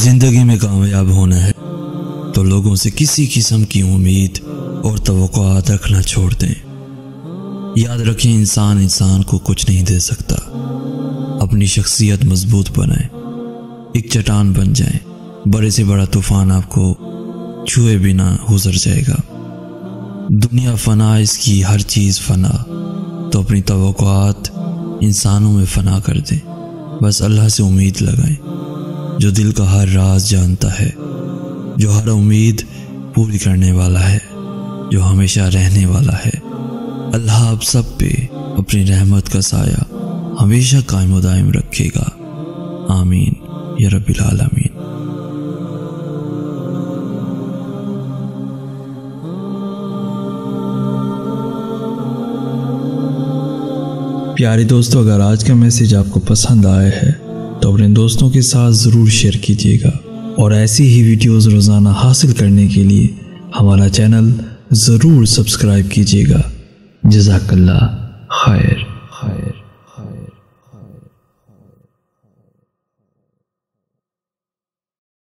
زندگی میں کامیاب ہونا ہے تو لوگوں سے کسی قسم کی امید اور توقعات رکھنا چھوڑ دیں۔ یاد رکھیں انسان کو کچھ نہیں دے سکتا۔ اپنی شخصیت مضبوط بنائیں، ایک چٹان بن جائیں، بڑے سے بڑا طوفان آپ کو چھوئے بنا گزر جائے گا۔ دنیا فنا، اس کی ہر چیز فنا، تو اپنی توقعات انسانوں میں فنا کر دیں۔ بس اللہ سے امید لگائیں جو دل کا ہر راز جانتا ہے، جو ہر امید پوری کرنے والا ہے، جو ہمیشہ رہنے والا ہے۔ اللہ آپ سب پہ اپنی رحمت کا سایہ ہمیشہ قائم و دائم رکھے گا، آمین یا رب العالمین۔ پیارے دوستو، اگر آج کا میسیج آپ کو پسند آیا ہے تو اپنے دوستوں کے ساتھ ضرور شیئر کیجیے گا، اور ایسی ہی ویڈیوز روزانہ حاصل کرنے کے لیے ہمارا چینل ضرور سبسکرائب کیجیے گا۔ جزاک اللہ خیر۔